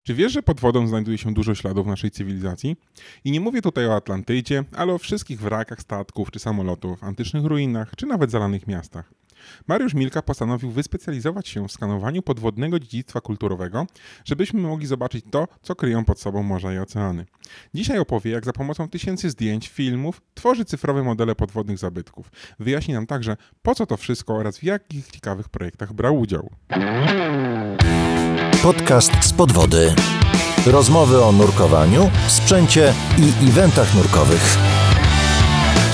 Czy wiesz, że pod wodą znajduje się dużo śladów naszej cywilizacji? I nie mówię tutaj o Atlantydzie, ale o wszystkich wrakach statków czy samolotów, antycznych ruinach, czy nawet zalanych miastach. Mariusz Milka postanowił wyspecjalizować się w skanowaniu podwodnego dziedzictwa kulturowego, żebyśmy mogli zobaczyć to, co kryją pod sobą morza i oceany. Dzisiaj opowie, jak za pomocą tysięcy zdjęć, filmów tworzy cyfrowe modele podwodnych zabytków. Wyjaśni nam także, po co to wszystko oraz w jakich ciekawych projektach brał udział. Podcast z podwody. Rozmowy o nurkowaniu, sprzęcie i eventach nurkowych.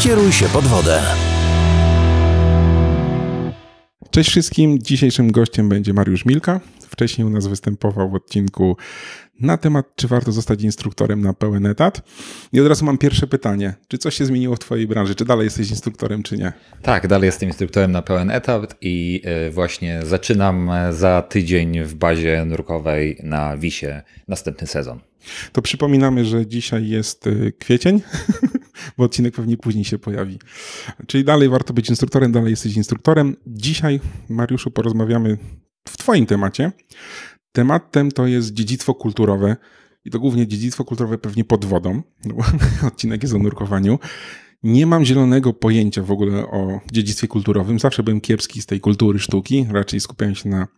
Kieruj się pod wodę. Cześć wszystkim, dzisiejszym gościem będzie Mariusz Milka. Wcześniej u nas występował w odcinku na temat, czy warto zostać instruktorem na pełen etat. I od razu mam pierwsze pytanie. Czy coś się zmieniło w twojej branży? Czy dalej jesteś instruktorem, czy nie? Tak, dalej jestem instruktorem na pełen etat i właśnie zaczynam za tydzień w bazie nurkowej na Wisie następny sezon. To przypominamy, że dzisiaj jest kwiecień, bo odcinek pewnie później się pojawi. Czyli dalej warto być instruktorem, dalej jesteś instruktorem. Dzisiaj, Mariuszu, porozmawiamy w twoim temacie. Tematem to jest dziedzictwo kulturowe i to głównie dziedzictwo kulturowe pewnie pod wodą, no bo odcinek jest o nurkowaniu. Nie mam zielonego pojęcia w ogóle o dziedzictwie kulturowym. Zawsze byłem kiepski z tej kultury sztuki, raczej skupiałem się na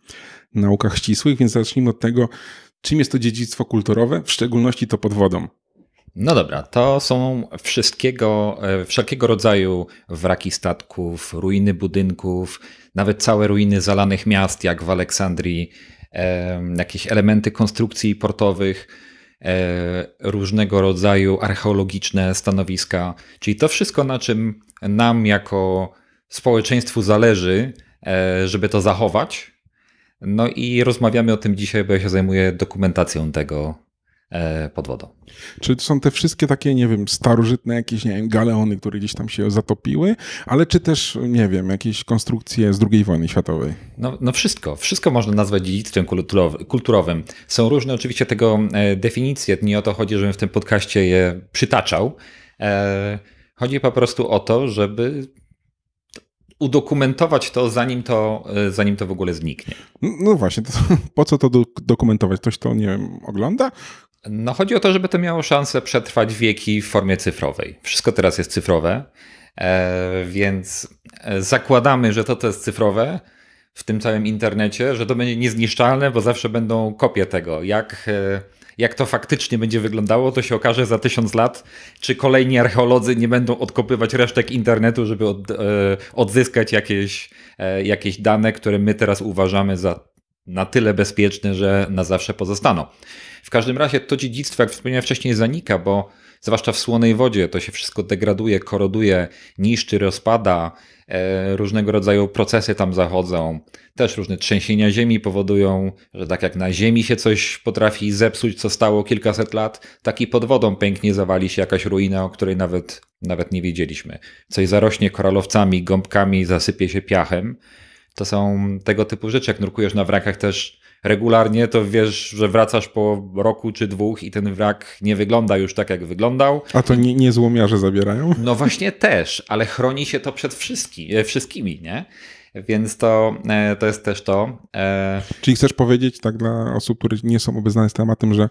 naukach ścisłych, więc zacznijmy od tego, czym jest to dziedzictwo kulturowe, w szczególności to pod wodą. No dobra, to są wszelkiego rodzaju wraki statków, ruiny budynków, nawet całe ruiny zalanych miast, jak w Aleksandrii, jakieś elementy konstrukcji portowych, różnego rodzaju archeologiczne stanowiska, czyli to wszystko, na czym nam jako społeczeństwu zależy, żeby to zachować. No i rozmawiamy o tym dzisiaj, bo ja się zajmuję dokumentacją tego pod wodą. Czy to są te wszystkie takie, nie wiem, starożytne jakieś, nie wiem, galeony, które gdzieś tam się zatopiły, ale czy też, nie wiem, jakieś konstrukcje z II wojny światowej? No wszystko. Wszystko można nazwać dziedzictwem kulturowym. Są różne oczywiście tego definicje. Nie o to chodzi, żebym w tym podcaście je przytaczał. Chodzi po prostu o to, żeby udokumentować to, zanim to w ogóle zniknie. No właśnie, to po co to dokumentować? Ktoś to, nie wiem, ogląda? No chodzi o to, żeby to miało szansę przetrwać wieki w formie cyfrowej. Wszystko teraz jest cyfrowe, więc zakładamy, że to jest cyfrowe w tym całym internecie, że to będzie niezniszczalne, bo zawsze będą kopie tego. Jak to faktycznie będzie wyglądało, to się okaże za 1000 lat, czy kolejni archeolodzy nie będą odkopywać resztek internetu, żeby odzyskać jakieś dane, które my teraz uważamy za na tyle bezpieczne, że na zawsze pozostaną. W każdym razie to dziedzictwo, jak wspomniałem wcześniej, zanika, bo zwłaszcza w słonej wodzie to się wszystko degraduje, koroduje, niszczy, rozpada, różnego rodzaju procesy tam zachodzą. Też różne trzęsienia ziemi powodują, że tak jak na ziemi się coś potrafi zepsuć, co stało kilkaset lat, tak i pod wodą pęknie, zawali się jakaś ruina, o której nawet nie wiedzieliśmy. Coś zarośnie koralowcami, gąbkami, zasypie się piachem. To są tego typu rzeczy. Jak nurkujesz na wrakach też regularnie, to wiesz, że wracasz po roku czy dwóch i ten wrak nie wygląda już tak, jak wyglądał. A to nie złomiarze zabierają? No właśnie też, ale chroni się to przed wszystkimi, nie? Więc to jest też to. Czyli chcesz powiedzieć tak dla osób, które nie są obeznane z tematem, że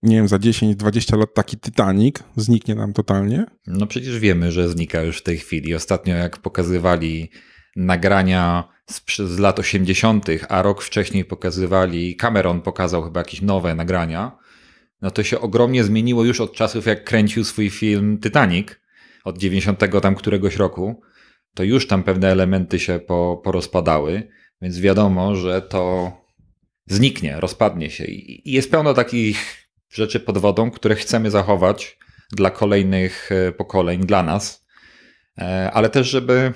nie wiem, za 10-20 lat taki Titanic zniknie nam totalnie? No przecież wiemy, że znika już w tej chwili. Ostatnio jak pokazywali nagrania z lat 80., a rok wcześniej Cameron pokazał chyba jakieś nowe nagrania, no to się ogromnie zmieniło już od czasów, jak kręcił swój film Titanic, od 90 tam któregoś roku, to już tam pewne elementy się porozpadały, więc wiadomo, że to zniknie, rozpadnie się. I jest pełno takich rzeczy pod wodą, które chcemy zachować dla kolejnych pokoleń, dla nas, ale też, żeby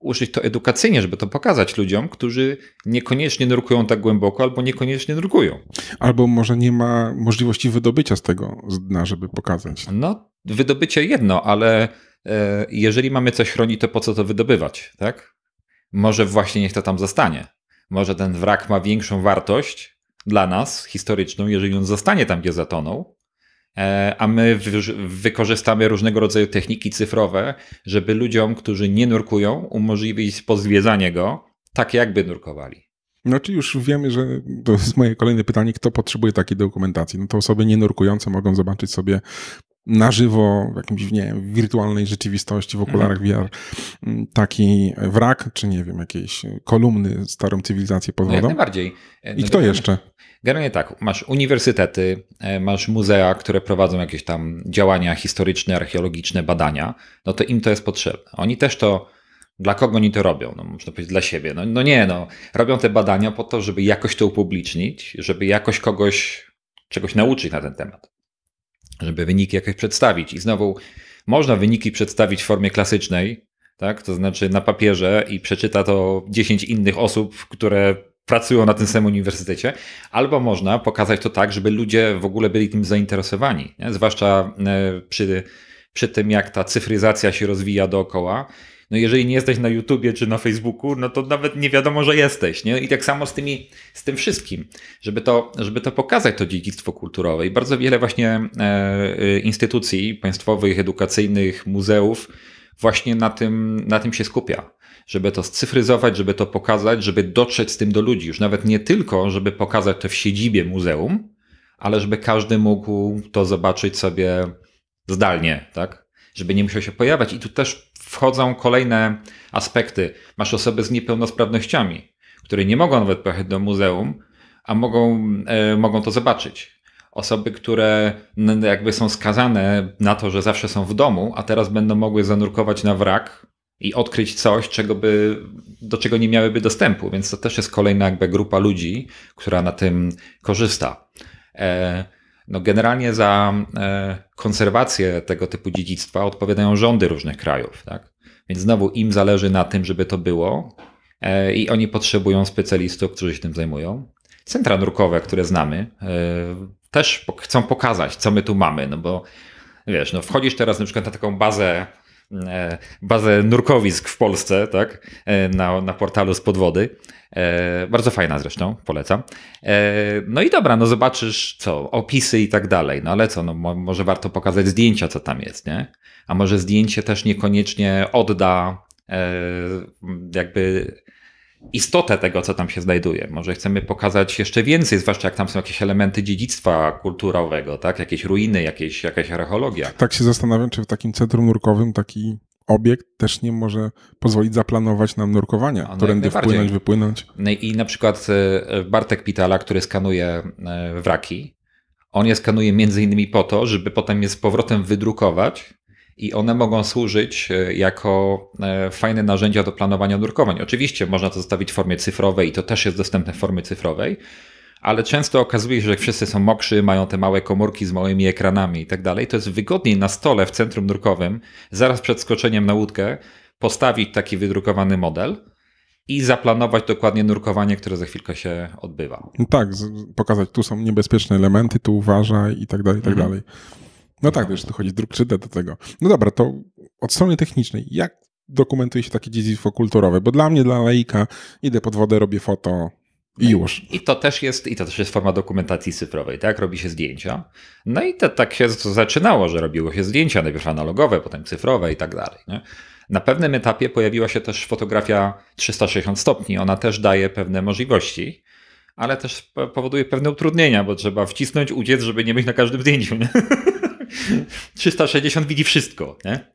użyć to edukacyjnie, żeby to pokazać ludziom, którzy niekoniecznie nurkują tak głęboko, albo niekoniecznie nurkują. Albo może nie ma możliwości wydobycia z tego z dna, żeby pokazać. No, wydobycie jedno, ale jeżeli mamy coś chronić, to po co to wydobywać, tak? Może właśnie niech to tam zostanie. Może ten wrak ma większą wartość dla nas, historyczną, jeżeli on zostanie tam, gdzie zatonął, a my wykorzystamy różnego rodzaju techniki cyfrowe, żeby ludziom, którzy nie nurkują, umożliwić pozwiedzanie go tak, jakby nurkowali. No czy już wiemy, że to jest moje kolejne pytanie, kto potrzebuje takiej dokumentacji? No to osoby nienurkujące mogą zobaczyć sobie na żywo w jakimś, nie wiem, wirtualnej rzeczywistości, w okularach VR taki wrak, czy nie wiem, jakieś kolumny, starą cywilizację pod wodą. Jak najbardziej. I kto jeszcze? Generalnie tak, masz uniwersytety, masz muzea, które prowadzą jakieś tam działania historyczne, archeologiczne, badania, no to im to jest potrzebne. Oni też to, dla kogo oni to robią? No można powiedzieć dla siebie. Robią te badania po to, żeby jakoś to upublicznić, żeby jakoś kogoś czegoś nauczyć na ten temat, żeby wyniki jakoś przedstawić. I znowu można wyniki przedstawić w formie klasycznej, tak? To znaczy na papierze i przeczyta to 10 innych osób, które pracują na tym samym uniwersytecie, albo można pokazać to tak, żeby ludzie w ogóle byli tym zainteresowani, nie? Zwłaszcza przy tym, jak ta cyfryzacja się rozwija dookoła. No jeżeli nie jesteś na YouTubie czy na Facebooku, no to nawet nie wiadomo, że jesteś. Nie? I tak samo z tym wszystkim, żeby to pokazać, to dziedzictwo kulturowe. I bardzo wiele właśnie instytucji państwowych, edukacyjnych, muzeów właśnie na tym się skupia. Żeby to scyfryzować, żeby to pokazać, żeby dotrzeć z tym do ludzi. Już nawet nie tylko, żeby pokazać to w siedzibie muzeum, ale żeby każdy mógł to zobaczyć sobie zdalnie, tak? Żeby nie musiał się pojawiać. I tu też wchodzą kolejne aspekty. Masz osoby z niepełnosprawnościami, które nie mogą nawet pojechać do muzeum, a mogą to zobaczyć. Osoby, które jakby są skazane na to, że zawsze są w domu, a teraz będą mogły zanurkować na wrak i odkryć coś, do czego nie miałyby dostępu. Więc to też jest kolejna jakby grupa ludzi, która na tym korzysta. No generalnie za konserwację tego typu dziedzictwa odpowiadają rządy różnych krajów. Tak? Więc znowu im zależy na tym, żeby to było i oni potrzebują specjalistów, którzy się tym zajmują. Centra nurkowe, które znamy, też chcą pokazać, co my tu mamy. No bo wiesz, no wchodzisz teraz na przykład na taką bazę nurkowisk w Polsce, tak? Na portalu Spod Wody. Bardzo fajna zresztą, polecam. No i dobra, no zobaczysz opisy i tak dalej, no ale no może warto pokazać zdjęcia, co tam jest, nie? A może zdjęcie też niekoniecznie odda jakby istotę tego, co tam się znajduje. Może chcemy pokazać jeszcze więcej, zwłaszcza jak tam są jakieś elementy dziedzictwa kulturowego, tak? Jakieś ruiny, jakaś archeologia. Tak się zastanawiam, czy w takim centrum nurkowym taki obiekt też nie może pozwolić zaplanować nam nurkowania, którędy wpłynąć, wypłynąć. No i na przykład Bartek Pitala, który skanuje wraki, on je skanuje między innymi po to, żeby potem je z powrotem wydrukować i one mogą służyć jako fajne narzędzia do planowania nurkowań. Oczywiście można to zostawić w formie cyfrowej i to też jest dostępne w formie cyfrowej, ale często okazuje się, że jak wszyscy są mokrzy, mają te małe komórki z małymi ekranami i tak dalej, to jest wygodniej na stole w centrum nurkowym, zaraz przed skoczeniem na łódkę, postawić taki wydrukowany model i zaplanować dokładnie nurkowanie, które za chwilkę się odbywa. No tak, pokazać, tu są niebezpieczne elementy, tu uważaj i tak dalej, i tak dalej. No tak, wiesz, tu chodzi druk 3D do tego. No dobra, to od strony technicznej, jak dokumentuje się takie dziedzictwo kulturowe? Bo dla mnie, dla laika, idę pod wodę, robię foto i już. I to też jest forma dokumentacji cyfrowej, tak? Robi się zdjęcia. No i to tak się zaczynało, że robiło się zdjęcia, najpierw analogowe, potem cyfrowe i tak dalej. Nie? Na pewnym etapie pojawiła się też fotografia 360 stopni. Ona też daje pewne możliwości, ale też powoduje pewne utrudnienia, bo trzeba wcisnąć, uciec, żeby nie być na każdym zdjęciu. Nie? 360 widzi wszystko, nie?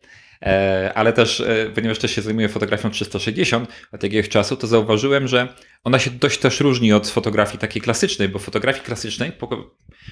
Ale też, ponieważ też się zajmuję fotografią 360 od jakiegoś czasu, to zauważyłem, że ona się dość też różni od fotografii takiej klasycznej, bo w fotografii klasycznej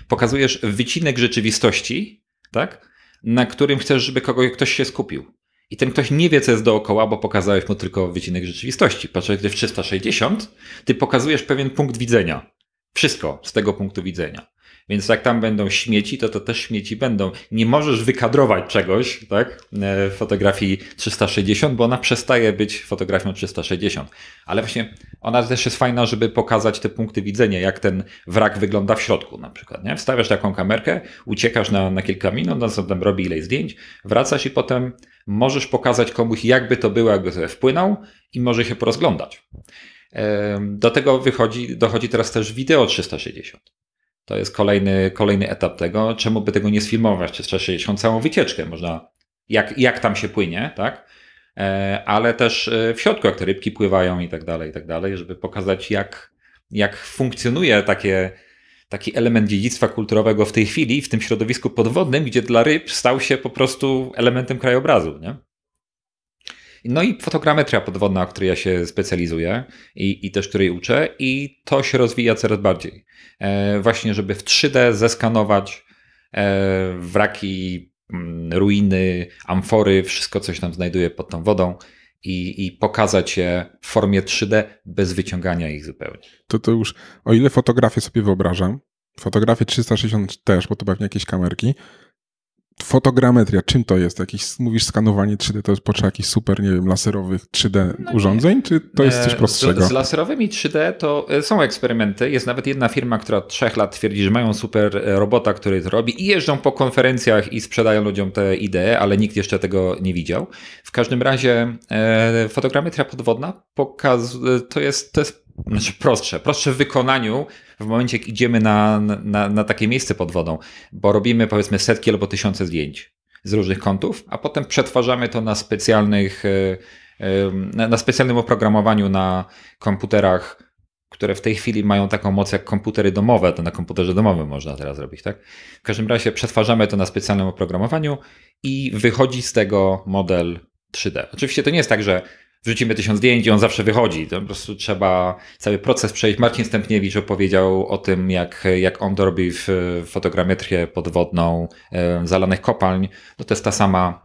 pokazujesz wycinek rzeczywistości, tak? Na którym chcesz, żeby ktoś się skupił. I ten ktoś nie wie, co jest dookoła, bo pokazałeś mu tylko wycinek rzeczywistości. Patrz, gdy w 360 ty pokazujesz pewien punkt widzenia. Wszystko z tego punktu widzenia. Więc jak tam będą śmieci, to też śmieci będą. Nie możesz wykadrować czegoś, tak, w fotografii 360, bo ona przestaje być fotografią 360. Ale właśnie ona też jest fajna, żeby pokazać te punkty widzenia, jak ten wrak wygląda w środku na przykład. Nie? Wstawiasz taką kamerkę, uciekasz na kilka minut, on sobie tam robi ileś zdjęć, wracasz i potem możesz pokazać komuś, jakby to było, jakby sobie wpłynął i może się porozglądać. Do tego dochodzi teraz też wideo 360. To jest kolejny etap tego, czemu by tego nie sfilmować 360, całą wycieczkę można, jak tam się płynie, tak? Ale też w środku, jak te rybki pływają i tak dalej, żeby pokazać, jak funkcjonuje taki element dziedzictwa kulturowego w tej chwili, w tym środowisku podwodnym, gdzie dla ryb stał się po prostu elementem krajobrazu, nie? No i fotogrametria podwodna, o której ja się specjalizuję i też której uczę, i to się rozwija coraz bardziej. Właśnie, żeby w 3D zeskanować wraki, ruiny, amfory, wszystko, co się tam znajduje pod tą wodą i pokazać je w formie 3D bez wyciągania ich zupełnie. To już, o ile fotografię sobie wyobrażam, fotografię 360 też, bo to pewnie jakieś kamerki. Fotogrametria, czym to jest? Mówisz skanowanie 3D, to jest potrzeba jakichś super, nie wiem, laserowych 3D urządzeń, czy to jest coś prostszego? Z laserowymi 3D to są eksperymenty. Jest nawet jedna firma, która od 3 lat twierdzi, że mają super robota, który to robi i jeżdżą po konferencjach i sprzedają ludziom te idee, ale nikt jeszcze tego nie widział. W każdym razie fotogrametria podwodna to jest znaczy prostsze w wykonaniu w momencie, jak idziemy na takie miejsce pod wodą, bo robimy powiedzmy setki albo tysiące zdjęć z różnych kątów, a potem przetwarzamy to na specjalnym oprogramowaniu na komputerach, które w tej chwili mają taką moc jak komputery domowe, to na komputerze domowym można teraz robić, tak? W każdym razie przetwarzamy to na specjalnym oprogramowaniu i wychodzi z tego model 3D. Oczywiście to nie jest tak, że wrzucimy 1000 zdjęć i on zawsze wychodzi. To po prostu trzeba cały proces przejść. Marcin Stępniewicz opowiedział o tym, jak on to robi w fotogrametrię podwodną zalanych kopalń. No to jest ta sama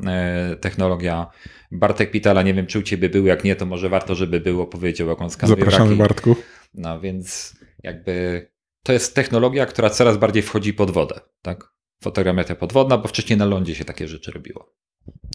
technologia. Bartek Pitala, nie wiem, czy u ciebie był, jak nie, to może warto, żeby był, opowiedział, jak on skanuje Zapraszamy, wraki. Bartku. No więc jakby to jest technologia, która coraz bardziej wchodzi pod wodę, tak? Fotogrametria podwodna, bo wcześniej na lądzie się takie rzeczy robiło.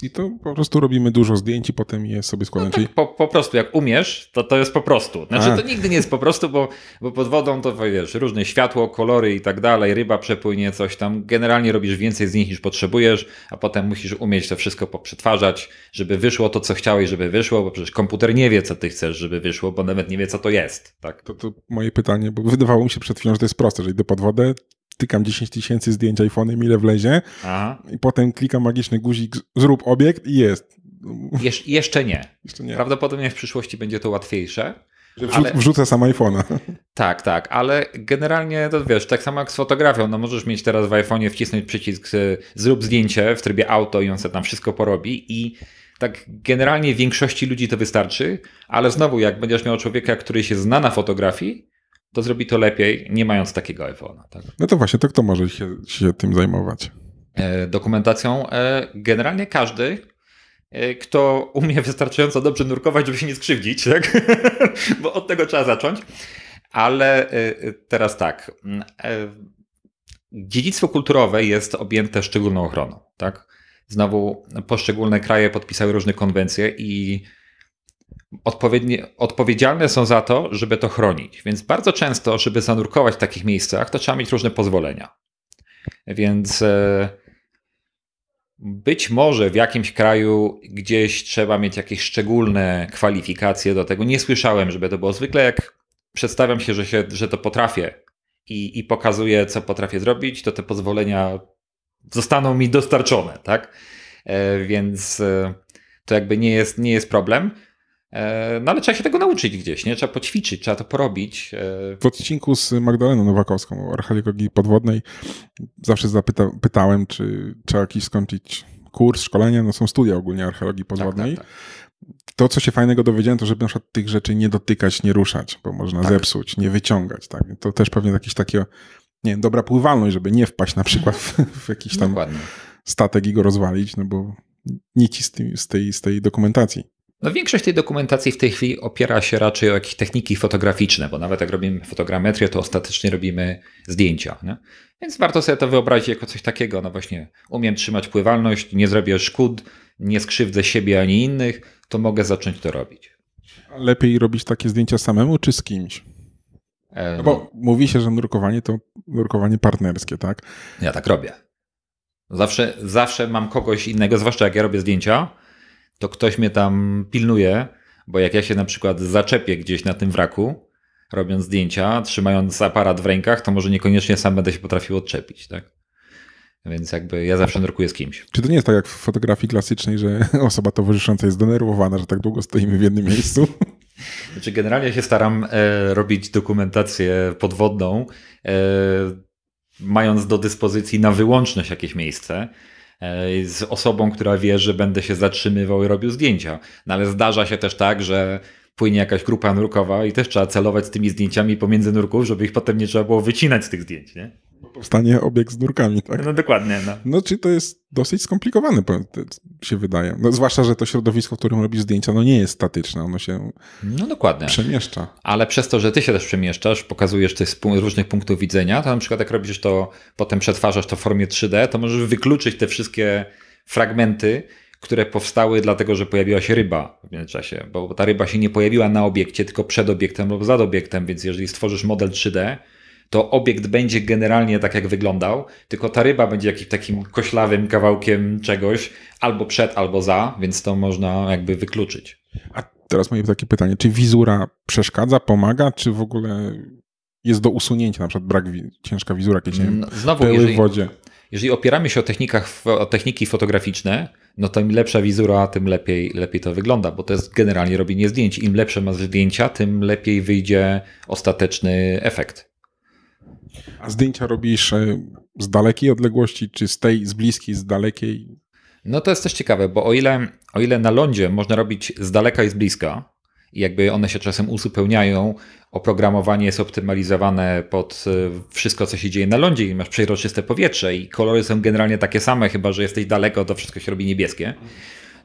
I to po prostu robimy dużo zdjęć i potem je sobie składamy. No tak, po prostu jak umiesz, to jest po prostu. Znaczy to nigdy nie jest po prostu, bo pod wodą to wiesz, różne światło, kolory i tak dalej, ryba przepłynie, coś tam. Generalnie robisz więcej z nich niż potrzebujesz, a potem musisz umieć to wszystko poprzetwarzać, żeby wyszło to, co chciałeś, żeby wyszło, bo przecież komputer nie wie, co ty chcesz, żeby wyszło, bo nawet nie wie, co to jest. Tak? To moje pytanie, bo wydawało mi się przed chwilą, że to jest proste, że idę pod wodę, tykam 10 000 zdjęć iPhone'em, ile wlezie. Aha. I potem klikam magiczny guzik, zrób obiekt i jest. Jeszcze nie. Prawdopodobnie w przyszłości będzie to łatwiejsze. Wrzucę sam iPhone'a. Tak, ale generalnie to wiesz, tak samo jak z fotografią, no możesz mieć teraz w iPhone'ie wcisnąć przycisk zrób zdjęcie w trybie auto i on sobie tam wszystko porobi i tak generalnie większości ludzi to wystarczy, ale znowu jak będziesz miał człowieka, który się zna na fotografii, to zrobi to lepiej, nie mając takiego iPhone'a. Tak? No to właśnie, to kto może się tym zajmować? Dokumentacją generalnie każdy, kto umie wystarczająco dobrze nurkować, żeby się nie skrzywdzić, tak? Bo od tego trzeba zacząć. Ale teraz tak, dziedzictwo kulturowe jest objęte szczególną ochroną. Tak? Znowu poszczególne kraje podpisały różne konwencje i odpowiedzialne są za to, żeby to chronić. Więc bardzo często, żeby zanurkować w takich miejscach, to trzeba mieć różne pozwolenia. Więc być może w jakimś kraju gdzieś trzeba mieć jakieś szczególne kwalifikacje do tego. Nie słyszałem, żeby to było. Zwykle jak przedstawiam się, że to potrafię i pokazuję, co potrafię zrobić, to te pozwolenia zostaną mi dostarczone. Tak? Więc to jakby nie jest problem. No ale trzeba się tego nauczyć gdzieś, nie? Trzeba poćwiczyć, trzeba to porobić. W odcinku z Magdaleną Nowakowską o archeologii podwodnej zawsze pytałem, czy trzeba jakiś skończyć kurs, szkolenie, no są studia ogólnie archeologii podwodnej. Tak. To, co się fajnego dowiedziałem, to żeby na przykład tych rzeczy nie dotykać, nie ruszać, bo można zepsuć, nie wyciągać. Tak? To też pewnie jakieś takie, nie wiem, dobra pływalność, żeby nie wpaść na przykład w jakiś tam statek i go rozwalić, no bo nici z tej dokumentacji. No większość tej dokumentacji w tej chwili opiera się raczej o jakieś techniki fotograficzne, bo nawet jak robimy fotogrametrię, to ostatecznie robimy zdjęcia. Nie? Więc warto sobie to wyobrazić jako coś takiego. No właśnie, umiem trzymać pływalność, nie zrobię szkód, nie skrzywdzę siebie ani innych, to mogę zacząć to robić. Lepiej robić takie zdjęcia samemu czy z kimś? No bo mówi się, że nurkowanie to nurkowanie partnerskie, tak? Ja tak robię. Zawsze mam kogoś innego, zwłaszcza jak ja robię zdjęcia, to ktoś mnie tam pilnuje, bo jak ja się na przykład zaczepię gdzieś na tym wraku, robiąc zdjęcia, trzymając aparat w rękach, to może niekoniecznie sam będę się potrafił odczepić, tak? Więc jakby ja zawsze nurkuję z kimś. Czy to nie jest tak jak w fotografii klasycznej, że osoba towarzysząca jest zdenerwowana, że tak długo stoimy w jednym miejscu? Znaczy generalnie się staram robić dokumentację podwodną, mając do dyspozycji na wyłączność jakieś miejsce, z osobą, która wie, że będę się zatrzymywał i robił zdjęcia. No ale zdarza się też tak, że płynie jakaś grupa nurkowa i też trzeba celować z tymi zdjęciami pomiędzy nurków, żeby ich potem nie trzeba było wycinać z tych zdjęć, nie? Powstanie obiekt z nurkami, tak? No dokładnie. No czyli to jest dosyć skomplikowane, się wydaje. No, zwłaszcza, że to środowisko, w którym robisz zdjęcia, no nie jest statyczne, ono się dokładnie przemieszcza. Ale przez to, że ty się też przemieszczasz, pokazujesz coś z różnych punktów widzenia, to na przykład jak robisz to, potem przetwarzasz to w formie 3D, to możesz wykluczyć te wszystkie fragmenty, które powstały dlatego, że pojawiła się ryba w międzyczasie, bo ta ryba się nie pojawiła na obiekcie, tylko przed obiektem lub za obiektem, więc jeżeli stworzysz model 3D, to obiekt będzie generalnie tak, jak wyglądał, tylko ta ryba będzie jakimś takim koślawym kawałkiem czegoś, albo przed, albo za, więc to można jakby wykluczyć. A teraz moje takie pytanie, czy wizura przeszkadza, pomaga, czy w ogóle jest do usunięcia, na przykład ciężka wizura, jakieś pyły w wodzie? Jeżeli opieramy się o techniki fotograficzne, no to im lepsza wizura, tym lepiej to wygląda, bo to jest generalnie robienie zdjęć. Im lepsze masz zdjęcia, tym lepiej wyjdzie ostateczny efekt. A zdjęcia robisz z dalekiej odległości, czy z bliskiej, z dalekiej? No to jest też ciekawe, bo o ile na lądzie można robić z daleka i z bliska, i jakby one się czasem uzupełniają, oprogramowanie jest optymalizowane pod wszystko, co się dzieje na lądzie i masz przejrzyste powietrze i kolory są generalnie takie same, chyba że jesteś daleko, to wszystko się robi niebieskie.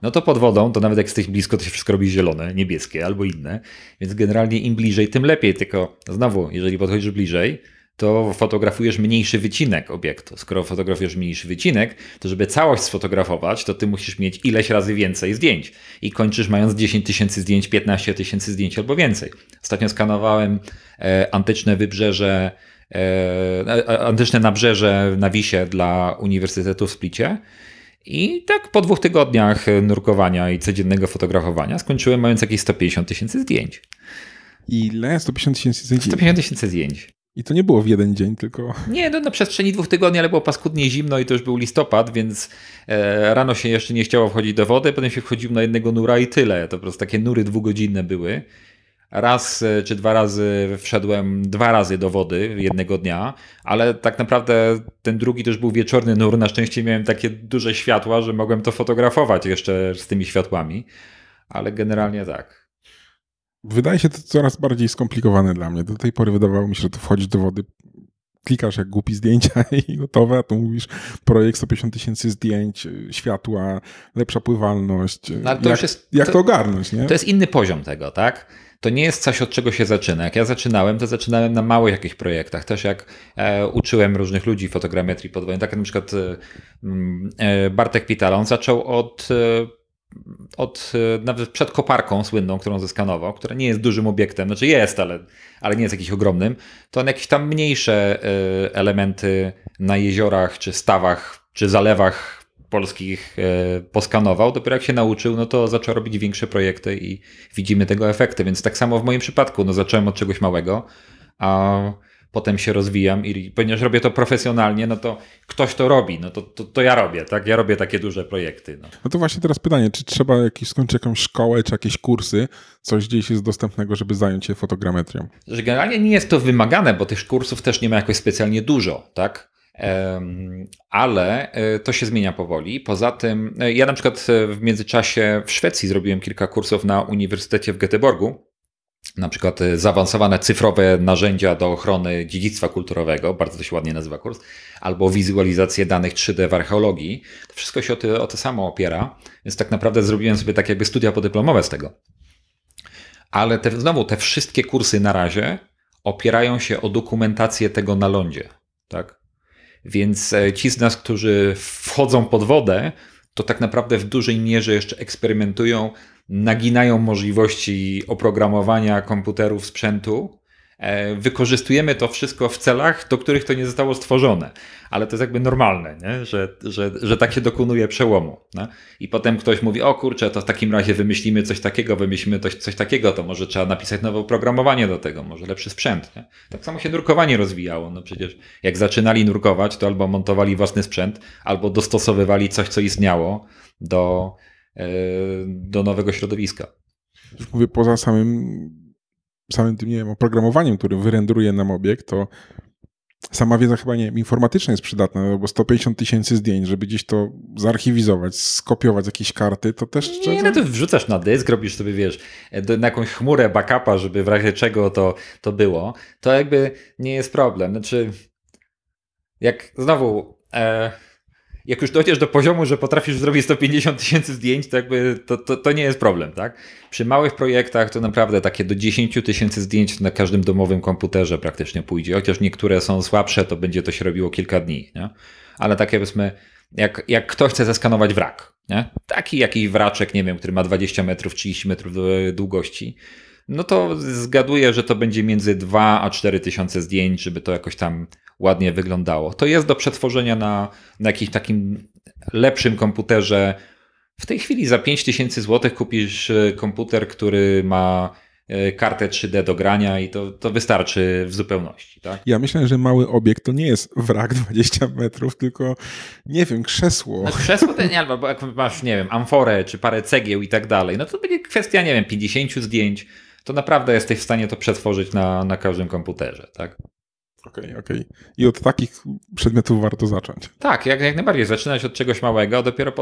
No to pod wodą, to nawet jak jesteś blisko, to się wszystko robi zielone, niebieskie albo inne. Więc generalnie im bliżej, tym lepiej. Tylko znowu, jeżeli podchodzisz bliżej, to fotografujesz mniejszy wycinek obiektu. Skoro fotografujesz mniejszy wycinek, to żeby całość sfotografować, to ty musisz mieć ileś razy więcej zdjęć. I kończysz mając 10 tysięcy zdjęć, 15 tysięcy zdjęć albo więcej. Ostatnio skanowałem antyczne nabrzeże na Wisie dla Uniwersytetu w Splicie. I tak po 2 tygodniach nurkowania i codziennego fotografowania skończyłem mając jakieś 150 tysięcy zdjęć. Ile? 150 tysięcy zdjęć? 150 tysięcy zdjęć. I to nie było w jeden dzień, tylko... Nie, no na przestrzeni 2 tygodni, ale było paskudnie zimno i to już był listopad, więc rano się jeszcze nie chciało wchodzić do wody, potem się wchodziło na jednego nura i tyle. To po prostu takie nury 2-godzinne były. Raz czy 2 razy wszedłem 2 razy do wody jednego dnia, ale tak naprawdę ten drugi to już był wieczorny nur. Na szczęście miałem takie duże światła, że mogłem to fotografować jeszcze z tymi światłami, ale generalnie tak. Wydaje się to coraz bardziej skomplikowane dla mnie. Do tej pory wydawało mi się, że to wchodzisz do wody, klikasz jak głupi zdjęcia i gotowe, a tu mówisz projekt 150 tysięcy zdjęć, światła, lepsza pływalność. No, jak to ogarnąć, nie? To jest inny poziom tego, tak? To nie jest coś, od czego się zaczyna. Jak ja zaczynałem, to zaczynałem na małych jakichś projektach. Też jak uczyłem różnych ludzi fotogrammetrii podwodnej, tak jak na przykład Bartek Pitala, on zaczął nawet przed koparką słynną, którą zeskanował, która nie jest dużym obiektem, znaczy jest, ale nie jest jakiś ogromnym, to on jakieś tam mniejsze elementy na jeziorach, czy stawach, czy zalewach polskich poskanował. Dopiero jak się nauczył, no to zaczął robić większe projekty i widzimy tego efekty. Więc tak samo w moim przypadku, no zacząłem od czegoś małego, a potem się rozwijam i ponieważ robię to profesjonalnie, no to ktoś to robi, no to ja robię, tak? Ja robię takie duże projekty. No to właśnie teraz pytanie, czy trzeba skończyć jakąś szkołę, czy jakieś kursy, coś gdzieś jest dostępnego, żeby zająć się fotogrametrią? Generalnie nie jest to wymagane, bo tych kursów też nie ma jakoś specjalnie dużo, tak? Ale to się zmienia powoli. Poza tym ja na przykład w międzyczasie w Szwecji zrobiłem kilka kursów na Uniwersytecie w Göteborgu. Na przykład zaawansowane cyfrowe narzędzia do ochrony dziedzictwa kulturowego, bardzo to się ładnie nazywa kurs, albo wizualizację danych 3D w archeologii. To wszystko się o to samo opiera, więc tak naprawdę zrobiłem sobie tak jakby studia podyplomowe z tego. Ale znowu te wszystkie kursy na razie opierają się o dokumentację tego na lądzie, tak? Więc ci z nas, którzy wchodzą pod wodę, to tak naprawdę w dużej mierze jeszcze eksperymentują, naginają możliwości oprogramowania komputerów, sprzętu. Wykorzystujemy to wszystko w celach, do których to nie zostało stworzone. Ale to jest jakby normalne, nie? Że tak się dokonuje przełomu. Nie? I potem ktoś mówi, o kurczę, to w takim razie wymyślimy coś takiego, to może trzeba napisać nowe oprogramowanie do tego, może lepszy sprzęt. Nie? Tak samo się nurkowanie rozwijało. No przecież jak zaczynali nurkować, to albo montowali własny sprzęt, albo dostosowywali coś, co istniało do nowego środowiska. Już mówię, poza samym tym, nie wiem, oprogramowaniem, które wyrenderuje nam obiekt, to sama wiedza chyba, nie wiem, informatyczna jest przydatna, no bo 150 000 zdjęć, żeby gdzieś to zarchiwizować, skopiować jakieś karty, to też... Nie, no to wrzucasz na dysk, robisz sobie, wiesz, na jakąś chmurę backupa, żeby w razie czego to było, to jakby nie jest problem. Znaczy, jak znowu... jak już dojdziesz do poziomu, że potrafisz zrobić 150 000 zdjęć, to jakby to nie jest problem, tak? Przy małych projektach to naprawdę takie do 10 000 zdjęć na każdym domowym komputerze praktycznie pójdzie. Chociaż niektóre są słabsze, to będzie to się robiło kilka dni, nie? Ale takie powiedzmy, jak ktoś chce zeskanować wrak, nie? Taki jakiś wraczek, nie wiem, który ma 20 metrów, 30 metrów długości, no to zgaduję, że to będzie między 2 a 4 tysiące zdjęć, żeby to jakoś tam ładnie wyglądało. To jest do przetworzenia na jakimś takim lepszym komputerze. W tej chwili za 5000 zł kupisz komputer, który ma kartę 3D do grania i to wystarczy w zupełności. Tak? Ja myślę, że mały obiekt to nie jest wrak 20 metrów, tylko, nie wiem, krzesło. No krzesło to nie, albo jak masz, nie wiem, amforę czy parę cegieł i tak dalej, no to będzie kwestia, nie wiem, 50 zdjęć. To naprawdę jesteś w stanie to przetworzyć na każdym komputerze. Tak? Okej. I od takich przedmiotów warto zacząć. Tak, jak najbardziej. Zaczynać od czegoś małego, a dopiero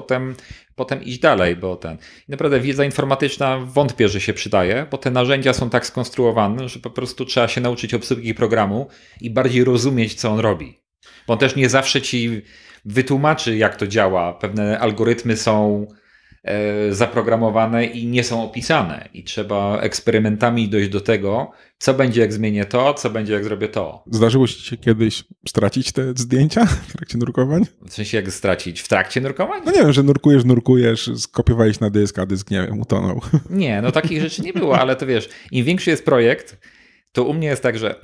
potem iść dalej, bo naprawdę wiedza informatyczna wątpię, że się przydaje, bo te narzędzia są tak skonstruowane, że po prostu trzeba się nauczyć obsługi programu i bardziej rozumieć, co on robi. Bo on też nie zawsze ci wytłumaczy, jak to działa. Pewne algorytmy są zaprogramowane i nie są opisane i trzeba eksperymentami dojść do tego, co będzie jak zmienię to, co będzie jak zrobię to. Zdarzyło ci się kiedyś stracić te zdjęcia w trakcie nurkowań? W sensie jak stracić? W trakcie nurkowań? No nie wiem, że nurkujesz, skopiowałeś na dysk, a dysk, nie wiem, utonął. Nie, no takich rzeczy nie było, ale to wiesz, im większy jest projekt, to u mnie jest tak, że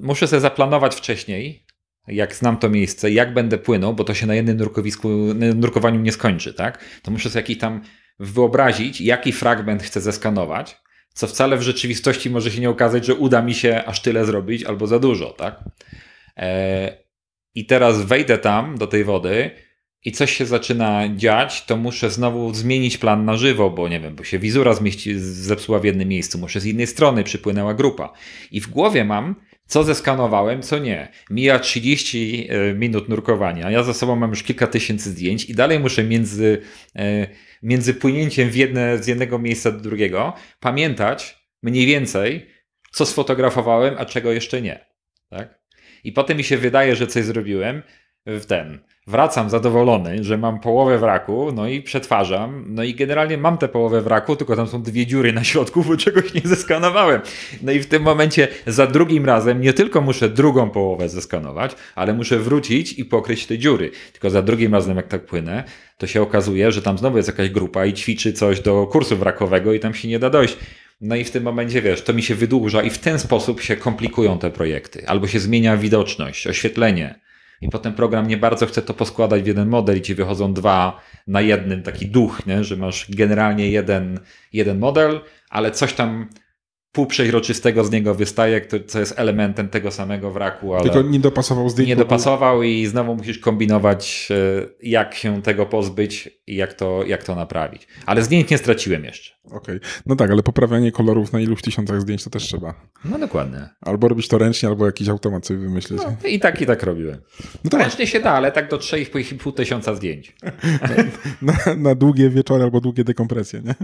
muszę sobie zaplanować wcześniej, jak znam to miejsce, jak będę płynął, bo to się na jednym nurkowaniu nie skończy, tak? To muszę sobie jakiś tam wyobrazić, jaki fragment chcę zeskanować, co wcale w rzeczywistości może się nie okazać, że uda mi się aż tyle zrobić albo za dużo, tak? I teraz wejdę tam do tej wody i coś się zaczyna dziać, to muszę znowu zmienić plan na żywo, bo nie wiem, bo się wizura zepsuła w jednym miejscu, muszę z innej strony przypłynęła grupa. I w głowie mam, co zeskanowałem, co nie. Mija 30 minut nurkowania, ja za sobą mam już kilka tysięcy zdjęć i dalej muszę między płynięciem z jednego miejsca do drugiego pamiętać mniej więcej, co sfotografowałem, a czego jeszcze nie. Tak? I potem mi się wydaje, że coś zrobiłem, wracam zadowolony, że mam połowę wraku, no i przetwarzam, no i generalnie mam tę połowę wraku, tylko tam są 2 dziury na środku, bo czegoś nie zeskanowałem. No i w tym momencie za drugim razem nie tylko muszę drugą połowę zeskanować, ale muszę wrócić i pokryć te dziury. Tylko za drugim razem jak tak płynę, to się okazuje, że tam znowu jest jakaś grupa i ćwiczy coś do kursu wrakowego i tam się nie da dojść. No i w tym momencie, wiesz, to mi się wydłuża i w ten sposób się komplikują te projekty. Albo się zmienia widoczność, oświetlenie. I potem program nie bardzo chce to poskładać w jeden model i ci wychodzą 2 na jednym, taki duch, nie? Że masz generalnie jeden model, ale coś tam półprzeźroczystego z niego wystaje, co jest elementem tego samego wraku, ale tylko nie dopasował zdjęć. Nie dopasował i znowu musisz kombinować, jak się tego pozbyć i jak to naprawić. Ale zdjęć nie straciłem jeszcze. Okej. No tak, ale poprawianie kolorów na iluś tysiącach zdjęć to też trzeba. No dokładnie. Albo robić to ręcznie, albo jakiś automat sobie wymyślić. No, i tak robiłem. No tak. Ręcznie się da, ale tak do 3,5 tysiąca zdjęć. Na długie wieczory albo długie dekompresje, nie?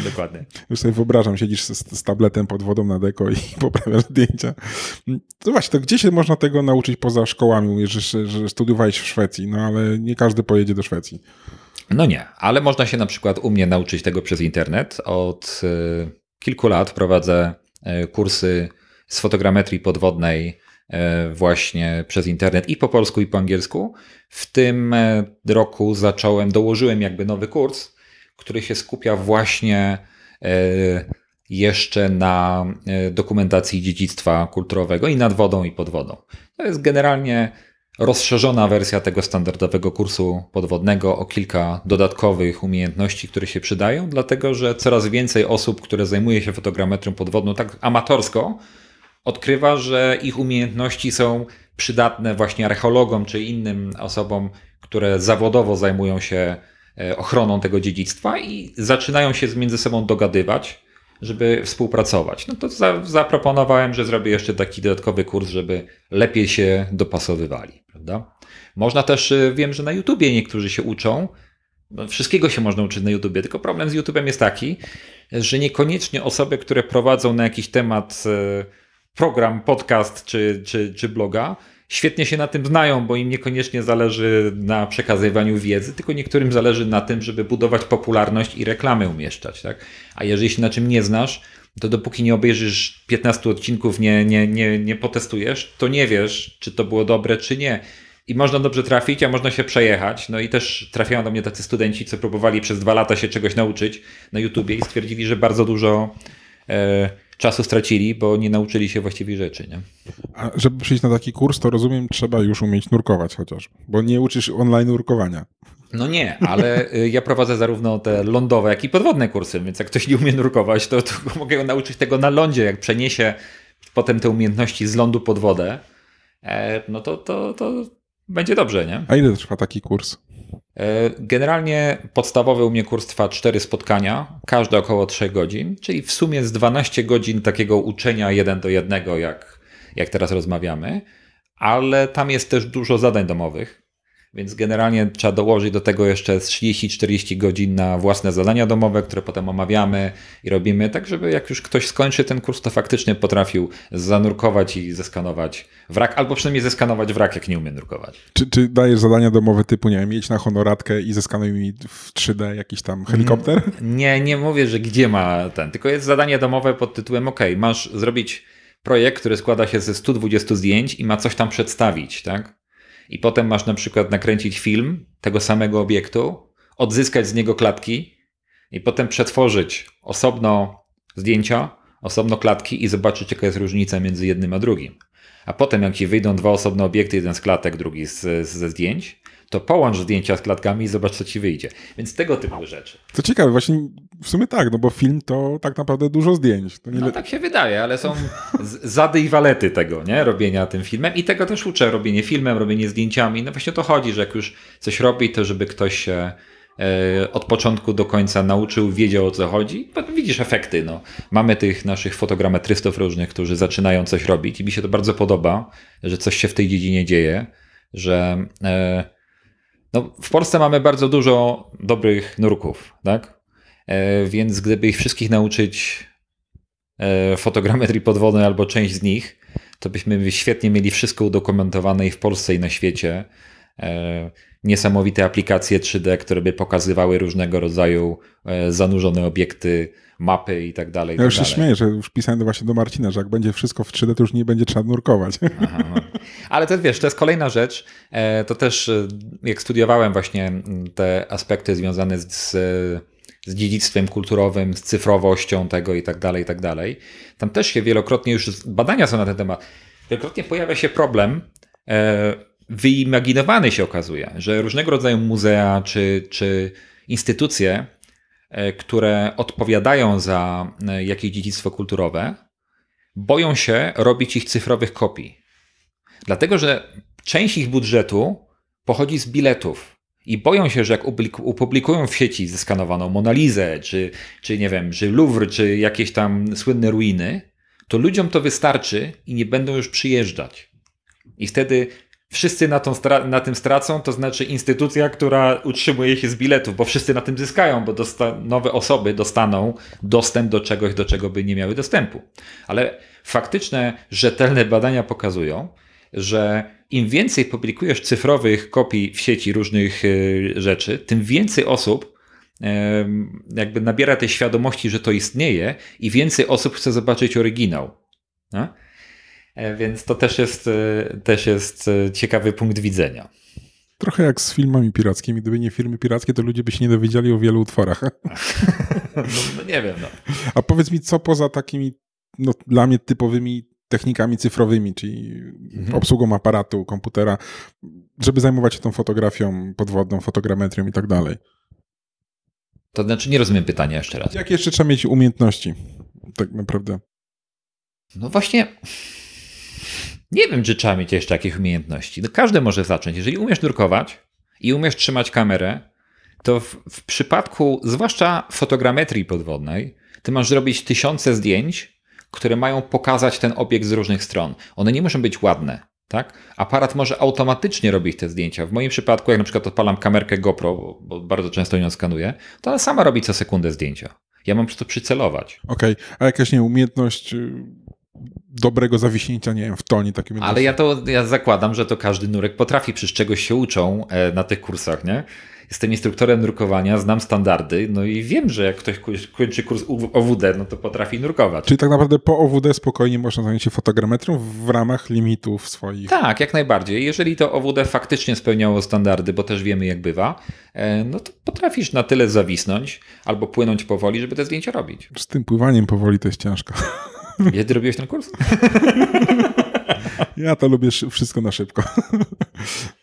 Dokładnie. Już sobie wyobrażam, siedzisz z tabletem pod wodą na deko i poprawiasz zdjęcia. To właśnie, to gdzie się można tego nauczyć poza szkołami? Mówisz, że studiowałeś w Szwecji, no ale nie każdy pojedzie do Szwecji. No nie, ale można się na przykład u mnie nauczyć tego przez internet. Od kilku lat prowadzę kursy z fotogrametrii podwodnej właśnie przez internet i po polsku i po angielsku. W tym roku dołożyłem jakby nowy kurs, który się skupia właśnie jeszcze na dokumentacji dziedzictwa kulturowego i nad wodą i pod wodą. To jest generalnie rozszerzona wersja tego standardowego kursu podwodnego o kilka dodatkowych umiejętności, które się przydają, dlatego że coraz więcej osób, które zajmuje się fotogrametrią podwodną tak amatorsko, odkrywa, że ich umiejętności są przydatne właśnie archeologom czy innym osobom, które zawodowo zajmują się ochroną tego dziedzictwa i zaczynają się między sobą dogadywać, żeby współpracować. No to zaproponowałem, że zrobię jeszcze taki dodatkowy kurs, żeby lepiej się dopasowywali, prawda? Można też, wiem, że na YouTubie niektórzy się uczą, no wszystkiego się można uczyć na YouTubie, tylko problem z YouTubem jest taki, że niekoniecznie osoby, które prowadzą na jakiś temat program, podcast czy bloga, świetnie się na tym znają, bo im niekoniecznie zależy na przekazywaniu wiedzy, tylko niektórym zależy na tym, żeby budować popularność i reklamy umieszczać. Tak? A jeżeli się na czym nie znasz, to dopóki nie obejrzysz 15 odcinków, nie potestujesz, to nie wiesz, czy to było dobre, czy nie. I można dobrze trafić, a można się przejechać. No i też trafiają do mnie tacy studenci, co próbowali przez 2 lata się czegoś nauczyć na YouTubie i stwierdzili, że bardzo dużo czasu stracili, bo nie nauczyli się właściwych rzeczy. Nie? A żeby przyjść na taki kurs, to rozumiem, trzeba już umieć nurkować chociaż, bo nie uczysz online nurkowania. No nie, ale ja prowadzę zarówno te lądowe, jak i podwodne kursy, więc jak ktoś nie umie nurkować, to mogę go nauczyć tego na lądzie. Jak przeniesie potem te umiejętności z lądu pod wodę, no to będzie dobrze, nie? A ile trwa taki kurs? Generalnie podstawowy u mnie kurs trwa 4 spotkania, każde około 3 godzin, czyli w sumie z 12 godzin takiego uczenia 1 do 1, jak teraz rozmawiamy, ale tam jest też dużo zadań domowych, więc generalnie trzeba dołożyć do tego jeszcze 30-40 godzin na własne zadania domowe, które potem omawiamy i robimy, tak żeby jak już ktoś skończy ten kurs, to faktycznie potrafił zanurkować i zeskanować wrak, albo przynajmniej zeskanować wrak, jak nie umie nurkować. Czy dajesz zadania domowe typu, nie wiem, jedź na honoratkę i zeskanuj mi w 3D jakiś tam helikopter? Nie mówię, że gdzie ma tylko jest zadanie domowe pod tytułem masz zrobić projekt, który składa się ze 120 zdjęć i ma coś tam przedstawić, tak? I potem masz na przykład nakręcić film tego samego obiektu, odzyskać z niego klatki i potem przetworzyć osobno zdjęcia, osobno klatki i zobaczyć, jaka jest różnica między jednym a drugim. A potem jak ci wyjdą 2 osobne obiekty, jeden z klatek, drugi ze zdjęć, to połącz zdjęcia z klatkami i zobacz, co ci wyjdzie. Więc tego typu rzeczy. To ciekawe, właśnie w sumie tak, no bo film to tak naprawdę dużo zdjęć. To nie no tak się wydaje, ale są zady i walety tego, nie? Robienia tym filmem i tego też uczę, robienie filmem, robienie zdjęciami. No właśnie o to chodzi, że jak już coś robi, to żeby ktoś się od początku do końca nauczył, wiedział, o co chodzi. Potem widzisz efekty. No. Mamy tych naszych fotogrametrystów różnych, którzy zaczynają coś robić i mi się to bardzo podoba, że coś się w tej dziedzinie dzieje, że no, w Polsce mamy bardzo dużo dobrych nurków, tak? Więc gdyby ich wszystkich nauczyć fotogrametrii podwodnej albo część z nich, to byśmy świetnie mieli wszystko udokumentowane i w Polsce i na świecie. Niesamowite aplikacje 3D, które by pokazywały różnego rodzaju zanurzone obiekty, mapy i tak dalej. Ja już się śmieję, że już pisałem właśnie do Marcina, że jak będzie wszystko w 3D, to już nie będzie trzeba nurkować. Aha, no. Ale to wiesz, to jest kolejna rzecz. To też jak studiowałem właśnie te aspekty związane z dziedzictwem kulturowym, z cyfrowością tego i tak dalej, tam też się wielokrotnie już badania są na ten temat. Wielokrotnie pojawia się problem, wyimaginowany się okazuje, że różnego rodzaju muzea czy instytucje, które odpowiadają za jakieś dziedzictwo kulturowe, boją się robić ich cyfrowych kopii. Dlatego, że część ich budżetu pochodzi z biletów i boją się, że jak opublikują w sieci zeskanowaną Monalizę, czy nie wiem, czy Louvre, czy jakieś tam słynne ruiny, to ludziom to wystarczy i nie będą już przyjeżdżać. I wtedy wszyscy na tym stracą, to znaczy instytucja, która utrzymuje się z biletów, bo wszyscy na tym zyskają, bo nowe osoby dostaną dostęp do czegoś, do czego by nie miały dostępu. Ale faktyczne, rzetelne badania pokazują, że im więcej publikujesz cyfrowych kopii w sieci różnych rzeczy, tym więcej osób jakby nabiera tej świadomości, że to istnieje i więcej osób chce zobaczyć oryginał. No? Więc to też jest ciekawy punkt widzenia. Trochę jak z filmami pirackimi. Gdyby nie filmy pirackie, to ludzie by się nie dowiedzieli o wielu utworach. No nie wiem. No. A powiedz mi, co poza takimi dla mnie typowymi technikami cyfrowymi, czyli obsługą aparatu, komputera, żeby zajmować się tą fotografią podwodną, fotogrametrią i tak dalej. To znaczy nie rozumiem pytania jeszcze raz. Jakie jeszcze trzeba mieć umiejętności tak naprawdę? No właśnie nie wiem, czy trzeba mieć jeszcze jakieś umiejętności. No każdy może zacząć. Jeżeli umiesz nurkować i umiesz trzymać kamerę, to w przypadku zwłaszcza fotogrametrii podwodnej, ty masz zrobić tysiące zdjęć, które mają pokazać ten obiekt z różnych stron. One nie muszą być ładne. Tak? Aparat może automatycznie robić te zdjęcia. W moim przypadku, jak na przykład odpalam kamerkę GoPro, bo bardzo często ją skanuję, to ona sama robi co sekundę zdjęcia. Ja mam przy to przycelować. Okej, a jakaś umiejętność dobrego zawiśnięcia, nie wiem, w tonie takim. Ale ja zakładam, że to każdy nurek potrafi, przecież czegoś się uczą na tych kursach, nie? Jestem instruktorem nurkowania, znam standardy, no i wiem, że jak ktoś kończy kurs OWD, no to potrafi nurkować. Czyli tak naprawdę po OWD spokojnie można zająć się fotogrametrią w ramach limitów swoich. Tak, jak najbardziej. Jeżeli to OWD faktycznie spełniało standardy, bo też wiemy jak bywa, no to potrafisz na tyle zawisnąć albo płynąć powoli, żeby te zdjęcia robić. Z tym pływaniem powoli to jest ciężko. Kiedy robiłeś ten kurs? Ja to lubię wszystko na szybko.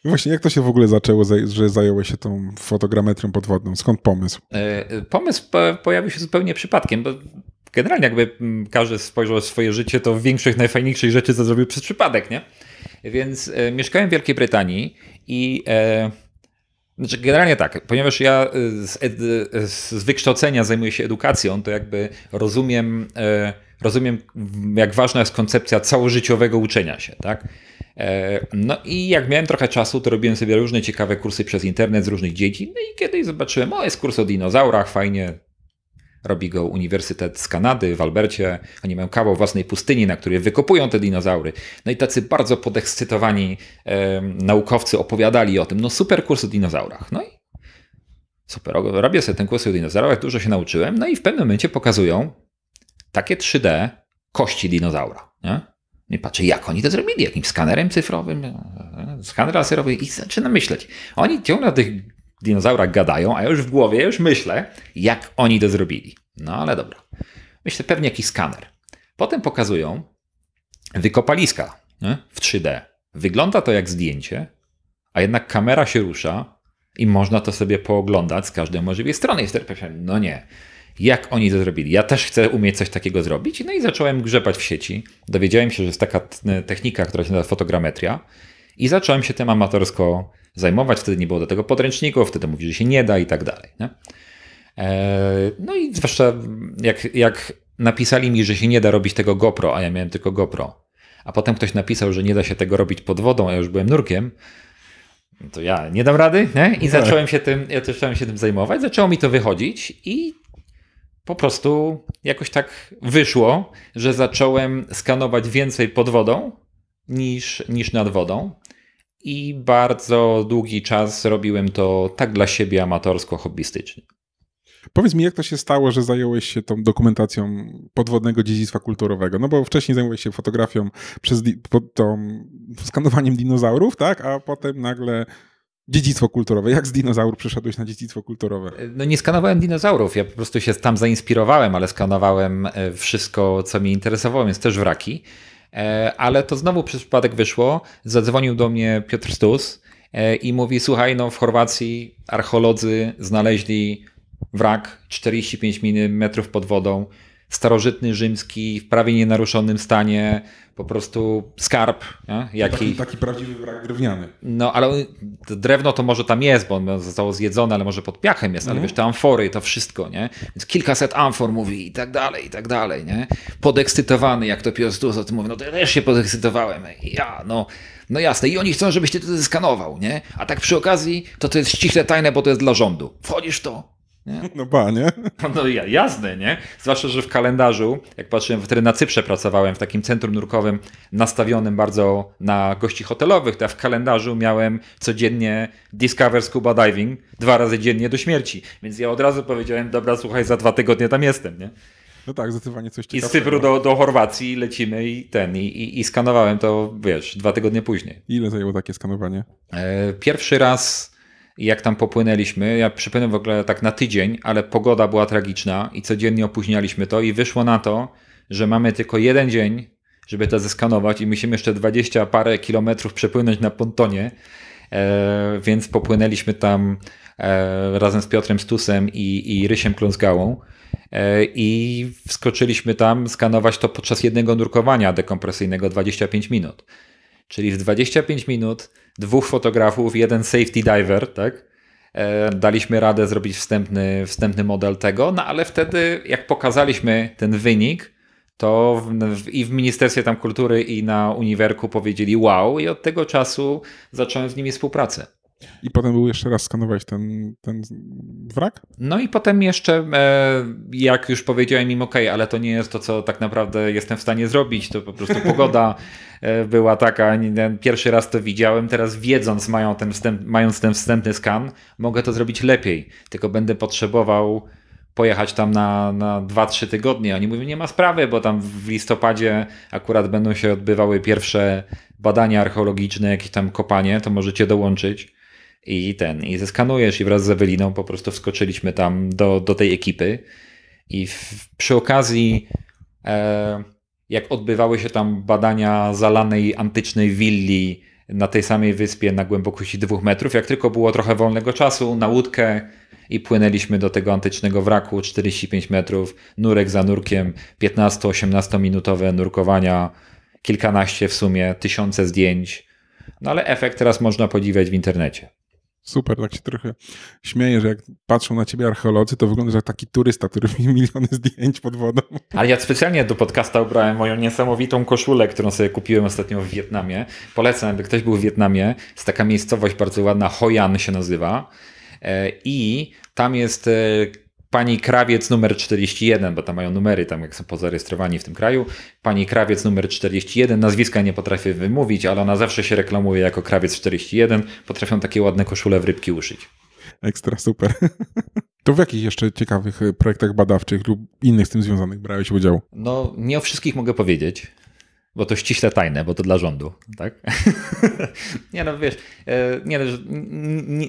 Właśnie jak to się w ogóle zaczęło, że zająłeś się tą fotogrametrią podwodną? Skąd pomysł? Pomysł pojawił się zupełnie przypadkiem, bo generalnie jakby każdy spojrzał na swoje życie, to większość najfajniejszych rzeczy co zrobił przez przypadek, nie? Więc mieszkałem w Wielkiej Brytanii i znaczy generalnie tak, ponieważ ja z wykształcenia zajmuję się edukacją, to jakby rozumiem jak ważna jest koncepcja całożyciowego uczenia się, tak? No i jak miałem trochę czasu, to robiłem sobie różne ciekawe kursy przez internet z różnych dziedzin, no i kiedyś zobaczyłem, jest kurs o dinozaurach, fajnie, robi go Uniwersytet z Kanady w Albercie, oni mają kawał własnej pustyni, na której wykopują te dinozaury, no i tacy bardzo podekscytowani naukowcy opowiadali o tym, no super kurs o dinozaurach, no i super, robię sobie ten kurs o dinozaurach, dużo się nauczyłem, no i w pewnym momencie pokazują takie 3D kości dinozaura. Nie? I patrzę, jak oni to zrobili? Jakimś skanerem cyfrowym? Skaner laserowy? I zaczynam myśleć. Oni ciągle o tych dinozaurach gadają, a ja już w głowie już myślę, jak oni to zrobili. No ale dobra. Myślę, pewnie jakiś skaner. Potem pokazują wykopaliska, nie? W 3D. Wygląda to jak zdjęcie, a jednak kamera się rusza i można to sobie pooglądać z każdej możliwej strony. I wtedy powiedziałem, no nie. Jak oni to zrobili? Ja też chcę umieć coś takiego zrobić. No i zacząłem grzebać w sieci. Dowiedziałem się, że jest taka technika, która się nazywa fotogrametria i zacząłem się tym amatorsko zajmować. Wtedy nie było do tego podręczników, wtedy mówi, że się nie da i tak dalej. Nie? No i zwłaszcza jak napisali mi, że się nie da robić tego GoPro, a ja miałem tylko GoPro, a potem ktoś napisał, że nie da się tego robić pod wodą, a ja już byłem nurkiem, to ja nie dam rady, nie? I zacząłem się tym zajmować. Zaczęło mi to wychodzić i po prostu jakoś tak wyszło, że zacząłem skanować więcej pod wodą niż nad wodą i bardzo długi czas robiłem to tak dla siebie amatorsko, hobbystycznie. Powiedz mi, jak to się stało, że zająłeś się tą dokumentacją podwodnego dziedzictwa kulturowego? No bo wcześniej zajmowałeś się fotografią skanowaniem dinozaurów, tak? A potem nagle dziedzictwo kulturowe. Jak z dinozaurów przeszedłeś na dziedzictwo kulturowe? No nie skanowałem dinozaurów, ja po prostu się tam zainspirowałem, ale skanowałem wszystko, co mnie interesowało, więc też wraki. Ale to znowu przez przypadek wyszło. Zadzwonił do mnie Piotr Stus i mówi, słuchaj, no w Chorwacji archeolodzy znaleźli wrak 45 metrów pod wodą, starożytny rzymski, w prawie nienaruszonym stanie, po prostu skarb. Taki prawdziwy wrak drewniany. No, ale drewno to może tam jest, bo on zostało zjedzone, ale może pod piachem jest, ale wiesz, te amfory, to wszystko, nie? Więc kilkaset amfor mówi i tak dalej, nie? Podekscytowany, jak to Piotr Stus o tym mówi, no to ja też się podekscytowałem. No jasne, i oni chcą, żebyś ty to zeskanował, nie? A tak przy okazji, to jest ściśle tajne, bo to jest dla rządu. Wchodzisz w to? Nie? No nie? No jasne, nie? Zwłaszcza, że w kalendarzu, jak patrzyłem, wtedy na Cyprze pracowałem w takim centrum nurkowym nastawionym bardzo na gości hotelowych, to ja w kalendarzu miałem codziennie Discover Scuba Diving 2 razy dziennie do śmierci. Więc ja od razu powiedziałem, dobra, słuchaj, za 2 tygodnie tam jestem, nie? No tak, zdecydowanie coś ciekawego. I z Cypru do Chorwacji lecimy i skanowałem to, wiesz, 2 tygodnie później. Ile zajęło takie skanowanie? Pierwszy raz, jak tam popłynęliśmy, ja przypłynąłem w ogóle tak na tydzień, ale pogoda była tragiczna i codziennie opóźnialiśmy to i wyszło na to, że mamy tylko 1 dzień, żeby to zeskanować i musimy jeszcze 20 parę kilometrów przepłynąć na pontonie, więc popłynęliśmy tam razem z Piotrem Stusem i Rysiem Kląsgałą i wskoczyliśmy tam skanować to podczas jednego nurkowania dekompresyjnego 25 minut. Czyli w 25 minut 2 fotografów, 1 safety diver, tak? daliśmy radę zrobić wstępny model tego, no ale wtedy jak pokazaliśmy ten wynik, to i w Ministerstwie tam Kultury i na Uniwerku powiedzieli wow i od tego czasu zacząłem z nimi współpracę. I potem był jeszcze raz skanowałeś ten wrak? No i potem jeszcze, jak już powiedziałem im, ale to nie jest to, co tak naprawdę jestem w stanie zrobić, to po prostu pogoda była taka, pierwszy raz to widziałem, teraz wiedząc, mając ten wstępny skan, mogę to zrobić lepiej, tylko będę potrzebował pojechać tam na 2-3 tygodnie. Oni mówią, nie ma sprawy, bo tam w listopadzie akurat będą się odbywały pierwsze badania archeologiczne, jakieś tam kopanie, to możecie dołączyć. I zeskanujesz i wraz z Eweliną po prostu wskoczyliśmy tam do tej ekipy i przy okazji jak odbywały się tam badania zalanej antycznej willi na tej samej wyspie na głębokości 2 metrów, jak tylko było trochę wolnego czasu na łódkę i płynęliśmy do tego antycznego wraku 45 metrów, nurek za nurkiem, 15-18 minutowe nurkowania, kilkanaście w sumie, 1000 zdjęć, no ale efekt teraz można podziwiać w internecie. Super, tak się trochę śmieję, że jak patrzą na ciebie archeolodzy, to wyglądasz jak taki turysta, który robi miliony zdjęć pod wodą. Ale ja specjalnie do podcasta ubrałem moją niesamowitą koszulę, którą sobie kupiłem ostatnio w Wietnamie. Polecam, jakby ktoś był w Wietnamie. Jest taka miejscowość bardzo ładna, Hoi An się nazywa. I tam jest pani krawiec numer 41, bo tam mają numery, tam jak są pozarejestrowani w tym kraju. Pani krawiec numer 41, nazwiska nie potrafię wymówić, ale ona zawsze się reklamuje jako krawiec 41. Potrafią takie ładne koszule w rybki uszyć. Ekstra, super. To w jakich jeszcze ciekawych projektach badawczych lub innych z tym związanych brałeś udział? No, nie o wszystkich mogę powiedzieć, bo to ściśle tajne, bo to dla rządu, tak? Nie no, wiesz,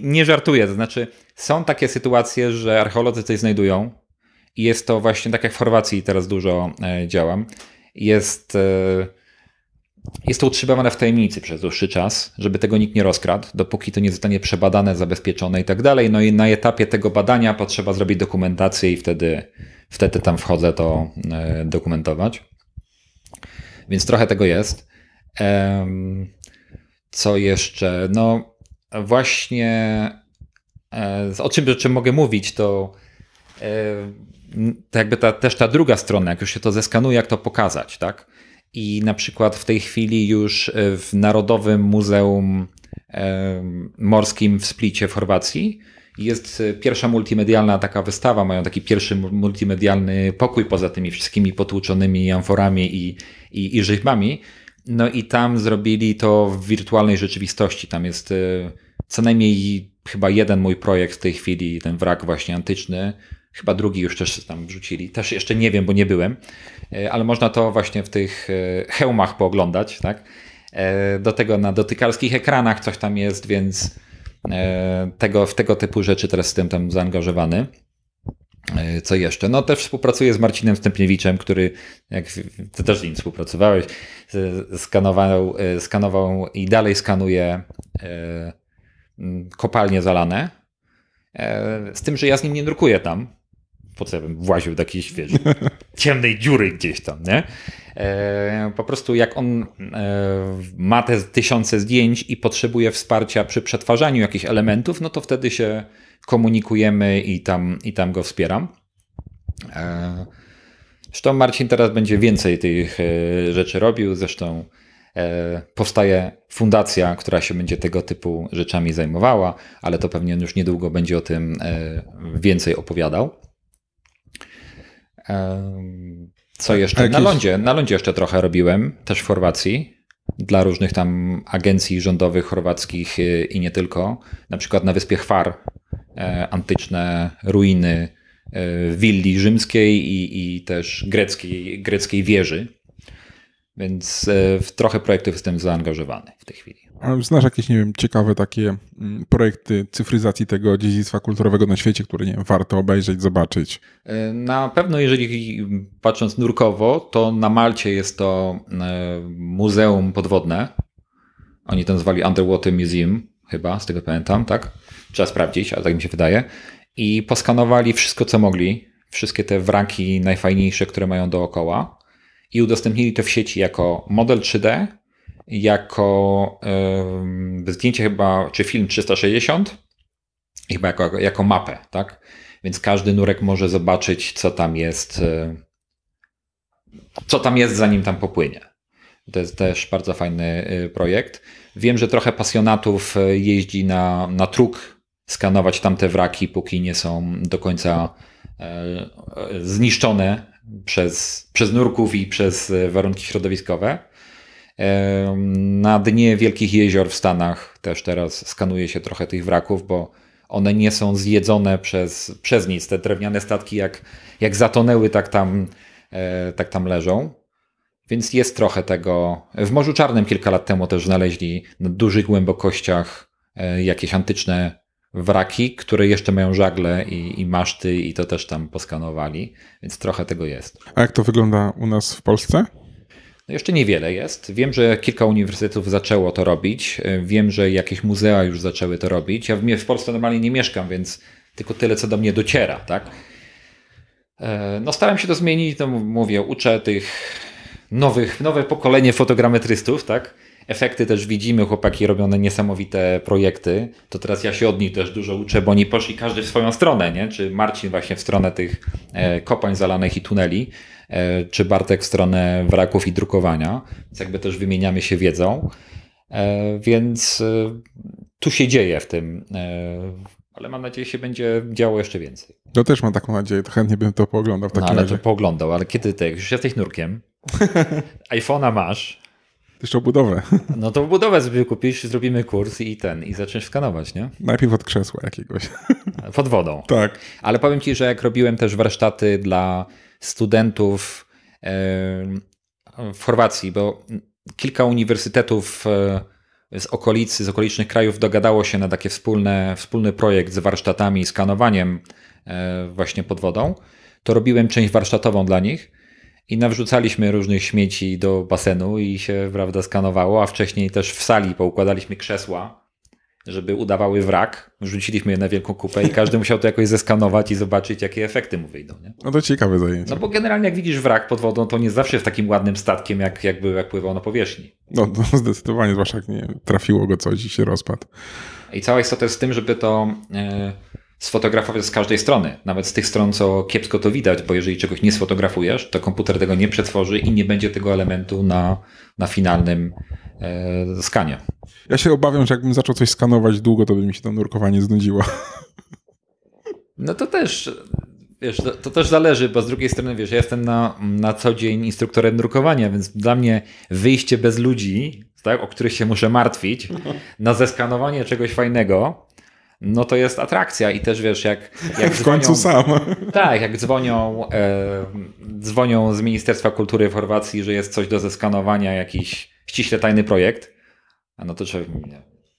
nie żartuję, to znaczy są takie sytuacje, że archeolodzy coś znajdują i jest to właśnie tak jak w Chorwacji teraz dużo działam, jest to utrzymywane w tajemnicy przez dłuższy czas, żeby tego nikt nie rozkradł, dopóki to nie zostanie przebadane, zabezpieczone i tak dalej. No i na etapie tego badania potrzeba zrobić dokumentację i wtedy tam wchodzę to dokumentować. Więc trochę tego jest. Co jeszcze? No właśnie o czym mogę mówić, to jakby ta druga strona, jak już się to zeskanuje, jak to pokazać, tak? I na przykład w tej chwili już w Narodowym Muzeum Morskim w Splicie w Chorwacji jest pierwsza multimedialna taka wystawa, mają taki pierwszy multimedialny pokój poza tymi wszystkimi potłuczonymi amforami i rzeźbami. No i tam zrobili to w wirtualnej rzeczywistości. Tam jest co najmniej chyba jeden mój projekt w tej chwili, ten wrak właśnie antyczny. Chyba drugi już też tam wrzucili. Też jeszcze nie wiem, bo nie byłem. Ale można to właśnie w tych hełmach pooglądać, tak? Do tego na dotykalskich ekranach coś tam jest, więc w tego typu rzeczy teraz jestem tam zaangażowany. Co jeszcze? No też współpracuję z Marcinem Stępniewiczem, który, jak ty też z nim współpracowałeś, skanował i dalej skanuje kopalnie zalane. Z tym, że ja z nim nie drukuję tam. Po co ja bym właził do jakiejś, wiesz, ciemnej dziury gdzieś tam, nie? Po prostu jak on ma te 1000 zdjęć i potrzebuje wsparcia przy przetwarzaniu jakichś elementów, no to wtedy się komunikujemy i tam go wspieram. Zresztą Marcin teraz będzie więcej tych rzeczy robił, zresztą powstaje fundacja, która się będzie tego typu rzeczami zajmowała, ale to pewnie już niedługo będzie o tym więcej opowiadał. Co jeszcze? Na lądzie jeszcze trochę robiłem, też w Chorwacji, dla różnych tam agencji rządowych chorwackich i nie tylko. Na przykład na wyspie Hvar, antyczne ruiny willi rzymskiej i też greckiej wieży. Więc w trochę projektów jestem zaangażowany w tej chwili. A znasz jakieś, nie wiem, ciekawe takie projekty cyfryzacji tego dziedzictwa kulturowego na świecie, które, nie wiem, warto obejrzeć, zobaczyć? Na pewno, jeżeli patrząc nurkowo, to na Malcie jest to muzeum podwodne. Oni to nazwali Underwater Museum, chyba, z tego pamiętam, tak? Trzeba sprawdzić, ale tak mi się wydaje. I poskanowali wszystko, co mogli. Wszystkie te wraki najfajniejsze, które mają dookoła. I udostępnili to w sieci jako model 3D, jako zdjęcie chyba, czy film 360 chyba jako mapę, tak? Więc każdy nurek może zobaczyć, co tam jest, zanim tam popłynie. To jest też bardzo fajny projekt. Wiem, że trochę pasjonatów jeździ na truk skanować tamte wraki, póki nie są do końca zniszczone przez nurków i przez warunki środowiskowe. Na dnie wielkich jezior w Stanach też teraz skanuje się trochę tych wraków, bo one nie są zjedzone przez nic. Te drewniane statki jak zatonęły, tak tam leżą. Więc jest trochę tego. W Morzu Czarnym kilka lat temu też znaleźli na dużych głębokościach jakieś antyczne wraki, które jeszcze mają żagle i maszty i to też tam poskanowali, więc trochę tego jest. A jak to wygląda u nas w Polsce? No jeszcze niewiele jest. Wiem, że kilka uniwersytetów zaczęło to robić. Wiem, że jakieś muzea już zaczęły to robić. Ja w Polsce normalnie nie mieszkam, więc tylko tyle, co do mnie dociera, tak? No staram się to zmienić, no mówię, uczę tych nowe pokolenie fotogrametrystów, tak? Efekty też widzimy, chłopaki robią niesamowite projekty. To teraz ja się od nich też dużo uczę, bo oni poszli każdy w swoją stronę, nie? Czy Marcin właśnie w stronę tych kopań zalanych i tuneli, czy Bartek w stronę wraków i drukowania. Więc jakby też wymieniamy się wiedzą. Więc tu się dzieje w tym, ale mam nadzieję, że się będzie działo jeszcze więcej. To też mam taką nadzieję, to chętnie bym to pooglądał w takim razie. To pooglądał, ale kiedy ty już jesteś nurkiem, iPhone'a masz, jeszcze o budowę. No to budowę sobie kupisz, zrobimy kurs i zaczniesz skanować, nie? Najpierw od krzesła jakiegoś. Pod wodą. Tak. Ale powiem ci, że jak robiłem też warsztaty dla studentów w Chorwacji, bo kilka uniwersytetów z okolicznych krajów dogadało się na taki wspólny projekt z warsztatami i skanowaniem właśnie pod wodą, to robiłem część warsztatową dla nich. I nawrzucaliśmy różnych śmieci do basenu i się, prawda, skanowało, a wcześniej też w sali poukładaliśmy krzesła, żeby udawały wrak. Wrzuciliśmy je na wielką kupę i każdy musiał to jakoś zeskanować i zobaczyć, jakie efekty mu wyjdą. Nie? No to ciekawe zajęcie. No bo generalnie jak widzisz wrak pod wodą, to nie zawsze jest takim ładnym statkiem, jak pływał na powierzchni. No zdecydowanie, zwłaszcza jak nie trafiło go coś i się rozpadł. I cała istota jest w tym, żeby to sfotografować z każdej strony. Nawet z tych stron, co kiepsko to widać, bo jeżeli czegoś nie sfotografujesz, to komputer tego nie przetworzy i nie będzie tego elementu na finalnym skanie. Ja się obawiam, że jakbym zaczął coś skanować długo, to by mi się to nurkowanie znudziło. No to też, wiesz, to też zależy, bo z drugiej strony, wiesz, ja jestem na co dzień instruktorem nurkowania, więc dla mnie wyjście bez ludzi, tak, o których się muszę martwić, na zeskanowanie czegoś fajnego, no to jest atrakcja i też wiesz, jak w końcu sam. Tak, jak dzwonią z Ministerstwa Kultury w Chorwacji, że jest coś do zeskanowania, jakiś ściśle tajny projekt, a no to trzeba...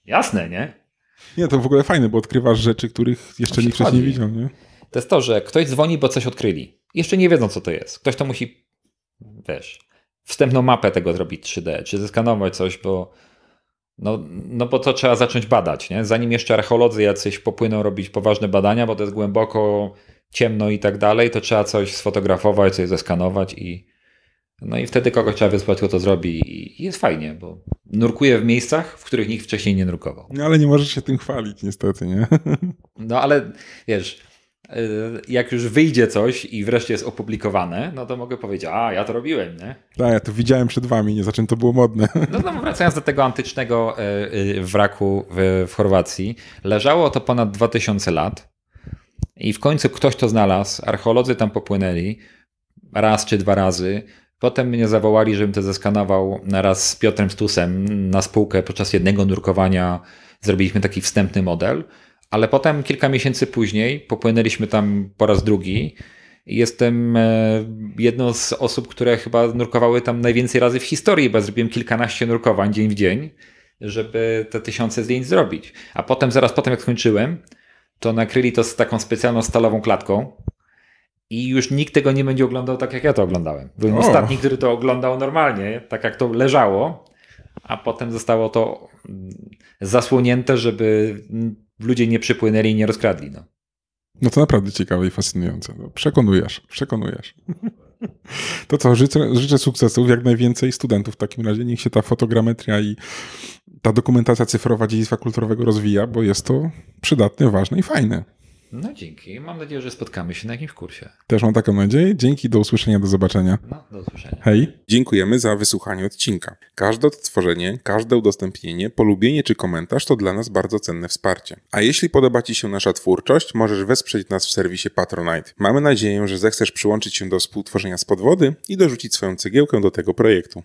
Jasne, nie? Nie, to w ogóle fajne, bo odkrywasz rzeczy, których jeszcze nikt wcześniej nie widział, nie? To jest to, że ktoś dzwoni, bo coś odkryli. Jeszcze nie wiedzą, co to jest. Ktoś to musi, wiesz, wstępną mapę tego zrobić 3D, czy zeskanować coś, bo bo to trzeba zacząć badać, nie? Zanim jeszcze archeolodzy jacyś popłyną robić poważne badania, bo to jest głęboko, ciemno i tak dalej, to trzeba coś sfotografować, coś zeskanować i wtedy kogoś trzeba wysłać, kto to zrobi i jest fajnie, bo nurkuję w miejscach, w których nikt wcześniej nie nurkował. No ale nie możesz się tym chwalić niestety, nie? No ale wiesz, jak już wyjdzie coś i wreszcie jest opublikowane, no to mogę powiedzieć, ja to robiłem, nie? Tak, ja to widziałem przed wami, nie za czym to było modne. No wracając do tego antycznego wraku w Chorwacji, leżało to ponad 2000 lat i w końcu ktoś to znalazł, archeolodzy tam popłynęli raz czy dwa razy, potem mnie zawołali, żebym to zeskanował raz z Piotrem Stusem na spółkę podczas jednego nurkowania, zrobiliśmy taki wstępny model. Ale potem kilka miesięcy później popłynęliśmy tam po raz drugi i jestem jedną z osób, które chyba nurkowały tam najwięcej razy w historii, bo zrobiłem kilkanaście nurkowań dzień w dzień, żeby te 1000 zdjęć zrobić. A potem, zaraz potem jak skończyłem, to nakryli to z taką specjalną stalową klatką i już nikt tego nie będzie oglądał tak, jak ja to oglądałem. Byłem ostatni, który to oglądał normalnie, tak jak to leżało, a potem zostało to zasłonięte, żeby ludzie nie przypłynęli i nie rozkradli. No to naprawdę ciekawe i fascynujące. No, przekonujesz. To co, życzę sukcesów, jak najwięcej studentów w takim razie. Niech się ta fotogrametria i ta dokumentacja cyfrowa dziedzictwa kulturowego rozwija, bo jest to przydatne, ważne i fajne. No dzięki. Mam nadzieję, że spotkamy się na jakimś kursie. Też mam taką nadzieję. Dzięki, do usłyszenia, do zobaczenia. No, do usłyszenia. Hej. Dziękujemy za wysłuchanie odcinka. Każde odtworzenie, każde udostępnienie, polubienie czy komentarz to dla nas bardzo cenne wsparcie. A jeśli podoba Ci się nasza twórczość, możesz wesprzeć nas w serwisie Patronite. Mamy nadzieję, że zechcesz przyłączyć się do współtworzenia z podwody i dorzucić swoją cegiełkę do tego projektu.